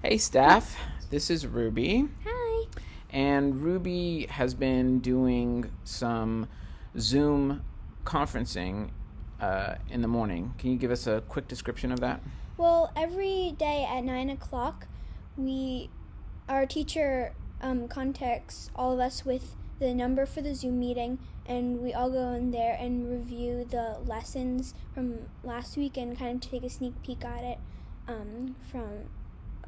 Hey staff, this is Ruby, Hi. and Ruby has been doing some Zoom conferencing in the morning. Can you give us a quick description of that? Well, every day at 9 o'clock, we our teacher contacts all of us with the number for the Zoom meeting, and we all go in there and review the lessons from last week and kind of take a sneak peek at it from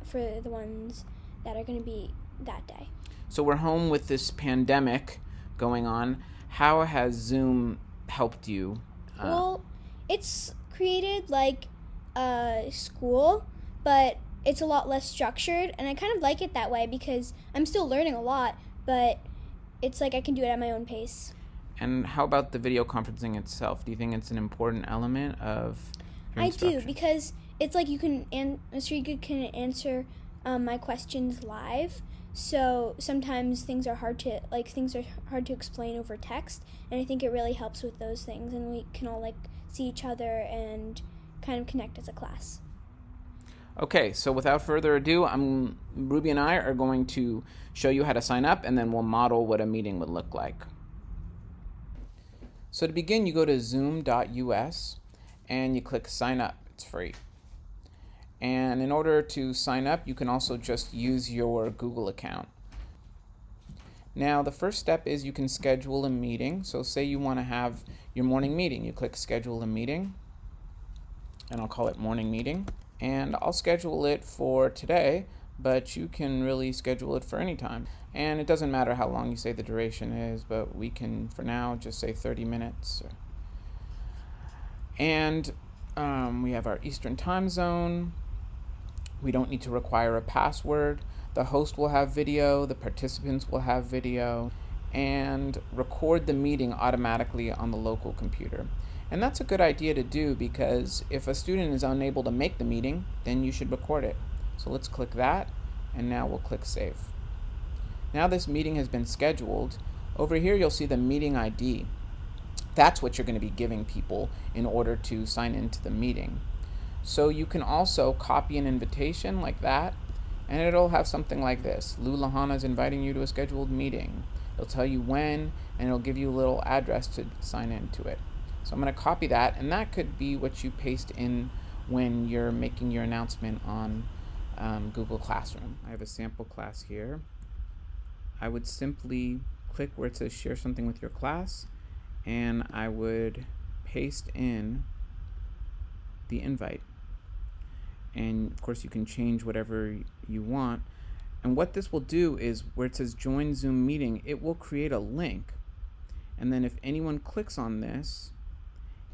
for the ones that are going to be that day. So we're home with this pandemic going on. How has Zoom helped you? Well, it's created like a school, but it's a lot less structured, and I kind of like it that way because I'm still learning a lot, but it's like I can do it at my own pace. And how about the video conferencing itself? Do you think it's an important element of your I do instruction? because it's like you can Mr. Egan can answer my questions live. So sometimes things are hard to explain over text, and I think it really helps with those things, and we can all like see each other and kind of connect as a class. Okay, so without further ado, Ruby and I are going to show you how to sign up, and then we'll model what a meeting would look like. So to begin, you go to zoom.us and you click sign up. It's free. And in order to sign up, you can also just use your Google account. Now, the first step is you can schedule a meeting. So say you want to have your morning meeting. You click schedule a meeting, and I'll call it morning meeting. And I'll schedule it for today, but you can really schedule it for any time. And it doesn't matter how long you say the duration is, but we can, for now, just say 30 minutes. And we have our Eastern time zone. We don't need to require a password. The host will have video, the participants will have video, and record the meeting automatically on the local computer. And that's a good idea to do because if a student is unable to make the meeting, then you should record it. So let's click that, and now we'll click save. Now this meeting has been scheduled. Over here you'll see the meeting ID. That's what you're going to be giving people in order to sign into the meeting. So you can also copy an invitation like that, and it'll have something like this. Lou Lahana is inviting you to a scheduled meeting. It'll tell you when, and it'll give you a little address to sign into it. So I'm going to copy that, and that could be what you paste in when you're making your announcement on Google Classroom. I have a sample class here. I would simply click where it says share something with your class, and I would paste in the invite. And of course you can change whatever you want. And what this will do is where it says join Zoom meeting, it will create a link. And then if anyone clicks on this,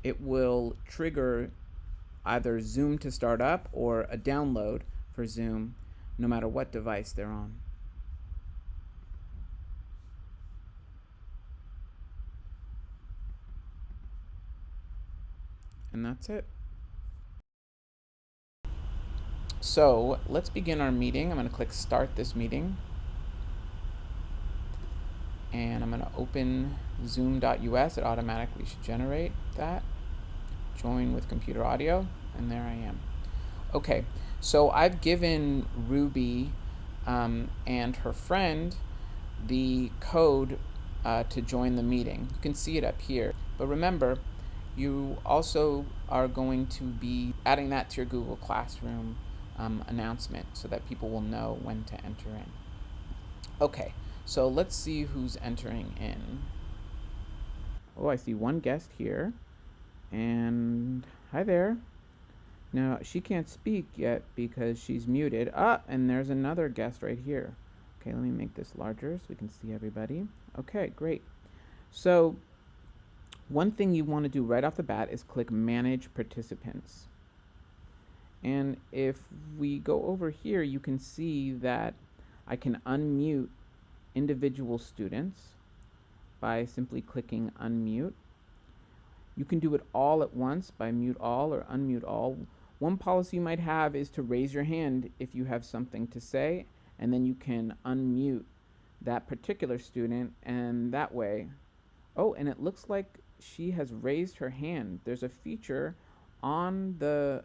it will trigger either Zoom to start up or a download for Zoom, no matter what device they're on. And that's it. So let's begin our meeting. I'm going to click start this meeting. And I'm going to open zoom.us. It automatically should generate that. Join with computer audio, and there I am. Okay, so I've given Ruby and her friend the code to join the meeting. You can see it up here. But remember, you also are going to be adding that to your Google Classroom announcement so that people will know when to enter in. Okay, so let's see who's entering in. Oh, I see one guest here. And hi there. Now, she can't speak yet because she's muted. And there's another guest right here. Okay, let me make this larger so we can see everybody. Okay, great. So one thing you want to do right off the bat is click Manage Participants. And if we go over here, you can see that I can unmute individual students by simply clicking Unmute. You can do it all at once by mute all or unmute all. One policy you might have is to raise your hand if you have something to say, and then you can unmute that particular student, and that way. Oh, and it looks like she has raised her hand. There's a feature on the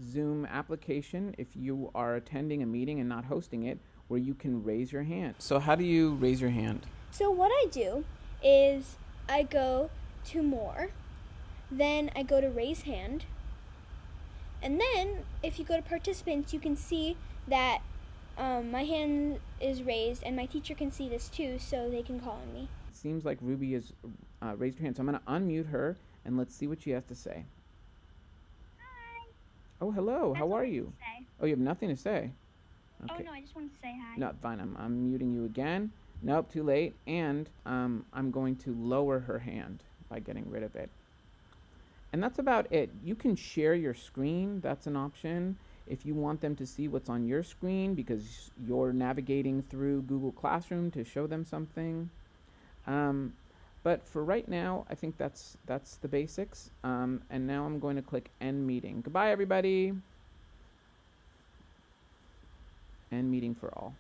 Zoom application if you are attending a meeting and not hosting it, where you can raise your hand. So how do you raise your hand? So what I do is I go to more, then I go to raise hand, and then if you go to participants, you can see that my hand is raised, and my teacher can see this too, so they can call on me. It seems like Ruby has raised her hand, so I'm going to unmute her and let's see what she has to say. Hi. Oh, hello. That's How all are I have you? to say. Oh, you have nothing to say. Oh no, I just wanted to say hi. No, fine. I'm muting you again. Nope, too late. And I'm going to lower her hand by getting rid of it. And that's about it. You can share your screen. That's an option if you want them to see what's on your screen because you're navigating through Google Classroom to show them something. But for right now, I think that's the basics. And now I'm going to click End Meeting. Goodbye, everybody. End meeting for all.